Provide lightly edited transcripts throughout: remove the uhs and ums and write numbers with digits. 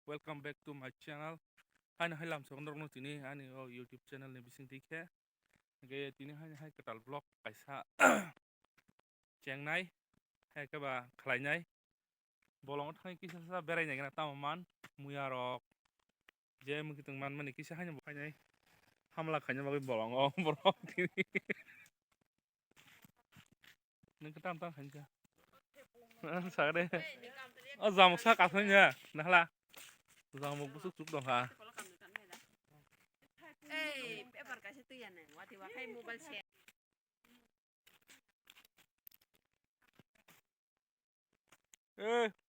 Welcome back to my channel. Hai hai lam song dong tini ani YouTube channel ni bising tike. Ge tini hai ketal vlog kaisa cheng nai hai ke ba khlai nai. Bolong thai kisa sa berai nai na tamaman muya rok. Je mungkin tengman mani kisa hanya bukai nai. Hamla khanya bagi bolong borok tini. Neng ketam tam hanja. Sa de. Zamuk sa kasanya. Nah lah. Zamuk busuk suk dong ha. Paper kasi tu yan wati wa kay mobile share.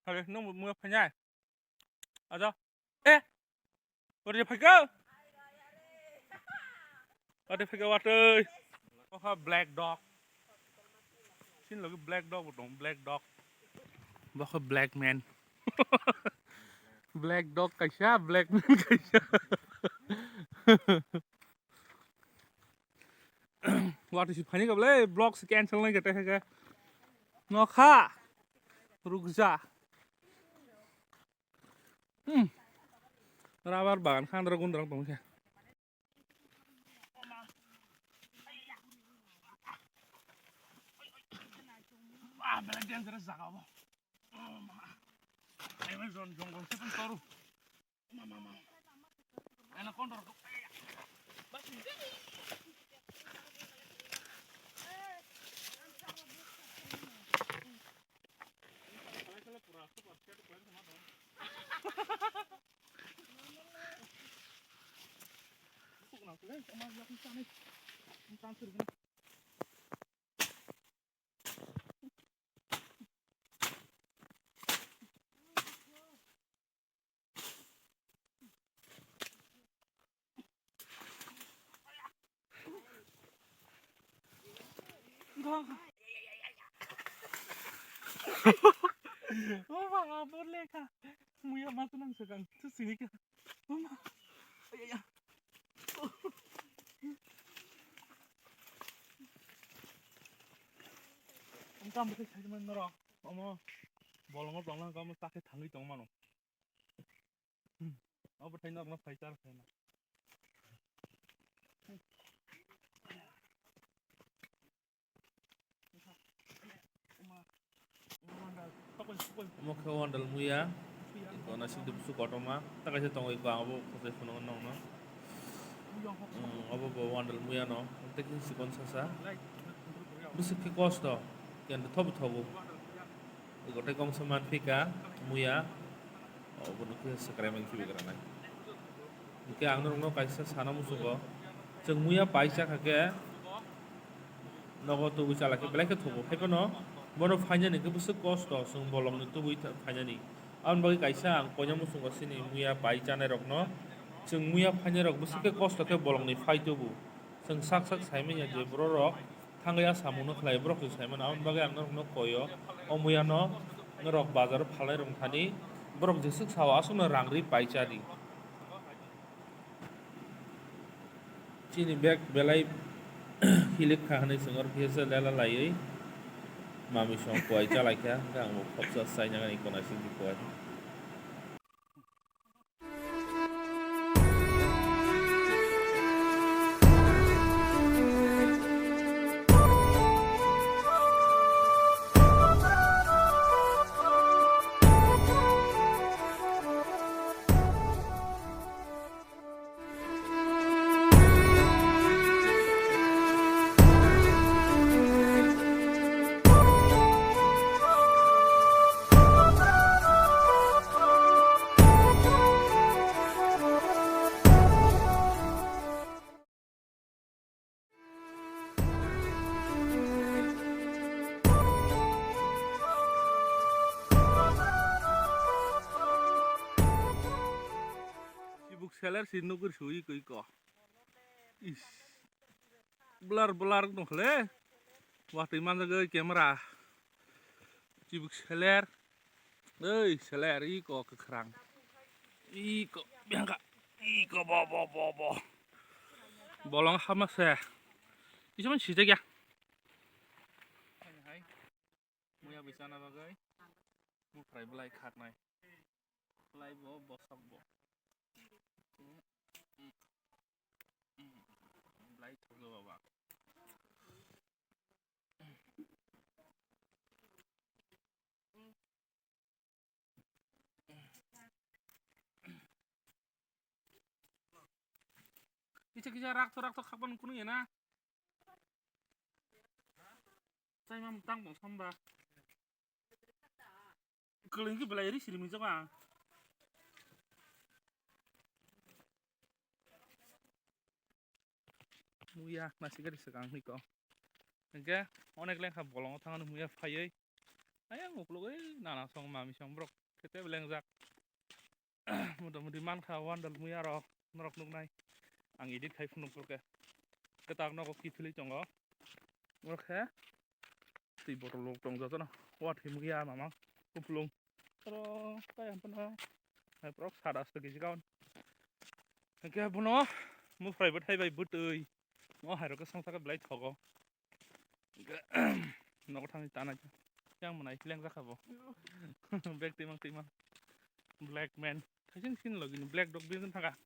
Hari nung mưa phải nhai. À đâu? Ê, ở đây phải cơ. Ở đây phải cơ water. Có black dog. Xin lỗi cái black dog một種black dog. Và có black man. Black dog cái sao, black man cái sao. Water thì phải gặp lấy block scan xong lên cái cái. Nó khá. Ruk ra. Rabar bagan kan dragon drang tong siya. Belag diyan sa saka mo. Ay may zon jong kong sepon toru. Mama. Ay na kondor ko. Mama, boleh kah? Muya masuk nang sekarang. Terus sini kah? Mama. Ay. Ang betul saja menora. Mama. Bolong bolong kamu sakit tangi tong mano. Apa betul nak fighter sana. Mo ke wandal muya ko na sin dubsu kotoma ta ka se tong ko abo ko se funo nong no abo bo wandal muya no te ki si kon sa busu ki kosto ken thobu thobu ko te kong saman fika muya abo no ke se kremeng ki begrana ke ang no kaisa sana musu ko jeng muya paisa khake nogo tu chala ke black thobu he no bono fanya ni ke busu kosto sung bolong ni tu fanya ni an bagi kaisa ang ponya musu ko sini muya paisa ne rok no jeng muya fanya rok busu ke kosto ke bolong ni fai tu bu sung sak saime ya je bro rok thangya samuno khlai brok tu saime an bagi ang no koyo o muya no rok bazar phalai rong thani brok jesuk sawa asung rangri paisa di chini bek belai hilik khane sungor phese lela lai mami song kuai chalai kya gang mo khopsa sai nya ni kona sing di kuai seller sinu kur sui koi ko is blur dong le waktu mana ge kamera cibuk seller seller iko kekerang iko biangka iko bo bolong hama se itu cuma sih ya muya bisa na bagai mu fry belai khat nai Lai bo bosak bo. Lai thogo baba. Kisa rak to kapan kuno ya na. Saya mam tang bong samba. Kelingi belayari sini misalnya. Muya nasi gari sekarang nih kok. Oke, onek lengkap bolong tangan muya payai. Ayang ngukluk nana song mami song brok. Kita belengzak. Mudah-mudahan man kawan dal muya rok norok nuk nai. Ang edit kai funuk ke. Ketak nok kipili conggo. Oke. Ti botol lok tong jatuh na. Wat muya mamang. Kuplung. Terus kayak apa nah? Prok sadas lagi sih kawan. Oke, buno. Mu private hai bai butuh. Mau hari ke sang sakit belai thogo. Nok thang tanah aja. Yang mana ilang zakap bo. Back timang. Black man. Thajeng sin lagi black dog bin thanga.